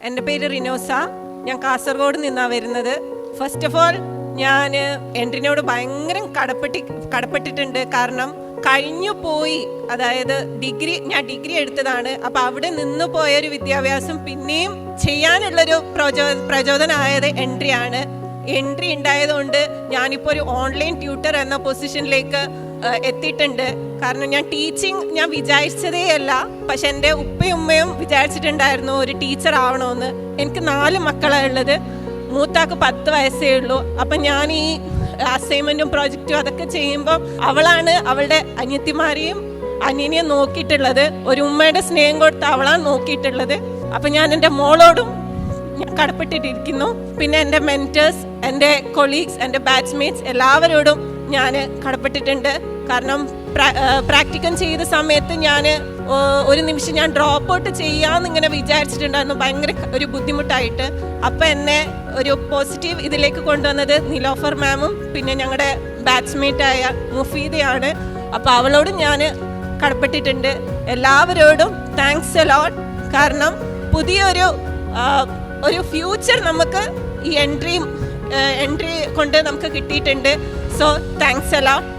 എൻ്റെ പേര് റിനോസ. ഞാൻ കാസർഗോഡ് നിന്നാണ് വരുന്നത്. ഫസ്റ്റ് ഓഫ് ഓൾ ഞാൻ എൻട്രിനോട് ഭയങ്കര കടപ്പെട്ടിട്ടുണ്ട്. കാരണം കഴിഞ്ഞു പോയി, അതായത് ഞാൻ ഡിഗ്രി എടുത്തതാണ്. അപ്പം അവിടെ നിന്ന് പോയൊരു വിദ്യാഭ്യാസം പിന്നെയും ചെയ്യാനുള്ളൊരു പ്രചോദനമായത് എൻട്രിയാണ്. എൻട്രി ഉണ്ടായതുകൊണ്ട് ഞാനിപ്പോൾ ഒരു ഓൺലൈൻ ട്യൂട്ടർ എന്ന പൊസിഷനിലേക്ക് എത്തിയിട്ടുണ്ട്. കാരണം ഞാൻ വിചാരിച്ചതേ അല്ല, പക്ഷെ എൻ്റെ ഉപ്പയും ഉമ്മയും വിചാരിച്ചിട്ടുണ്ടായിരുന്നു ഒരു ടീച്ചർ ആവണമെന്ന്. എനിക്ക് 4 മക്കളാണ് ഉള്ളത്. മൂത്താക്ക് 10 വയസ്സേ ഉള്ളൂ. അപ്പം ഞാൻ ഈ അസൈൻമെൻറ്റും പ്രോജക്റ്റും അതൊക്കെ ചെയ്യുമ്പോൾ അവളാണ് അവളുടെ അനിയത്തിമാരെയും അനിയനെയും നോക്കിയിട്ടുള്ളത്. ഒരു ഉമ്മയുടെ സ്നേഹം കൊടുത്ത് അവളാണ് നോക്കിയിട്ടുള്ളത്. അപ്പം ഞാൻ എൻ്റെ മോളോടും ഞാൻ കടപ്പെട്ടിട്ടിരിക്കുന്നു. പിന്നെ എൻ്റെ മെൻറ്റേഴ്സ്, എൻ്റെ കൊളീഗ്സ്, എൻ്റെ ബാച്ച്മേറ്റ്സ് എല്ലാവരോടും ഞാൻ കടപ്പെട്ടിട്ടുണ്ട്. കാരണം പ്രാക്ടിക്കൽ ചെയ്ത സമയത്ത് ഒരു നിമിഷം ഞാൻ ഡ്രോപ്പ് ഔട്ട് ചെയ്യാമെന്നിങ്ങനെ വിചാരിച്ചിട്ടുണ്ടായിരുന്നു, ഭയങ്കര ഒരു ബുദ്ധിമുട്ടായിട്ട്. അപ്പം എന്നെ ഒരു പോസിറ്റീവ് ഇതിലേക്ക് കൊണ്ടുവന്നത് നിലോഫർ മാമും പിന്നെ ഞങ്ങളുടെ ബാച്ച്മേറ്റായ മുഫീദയാണ്. അപ്പോൾ അവളോടും ഞാൻ കടപ്പെട്ടിട്ടുണ്ട്. എല്ലാവരോടും താങ്ക്സ് എ ലോട്ട്. കാരണം പുതിയൊരു ഫ്യൂച്ചർ നമുക്ക് ഈ എൻട്രി കൊണ്ട് നമുക്ക് കിട്ടിയിട്ടുണ്ട്. So thanks a lot.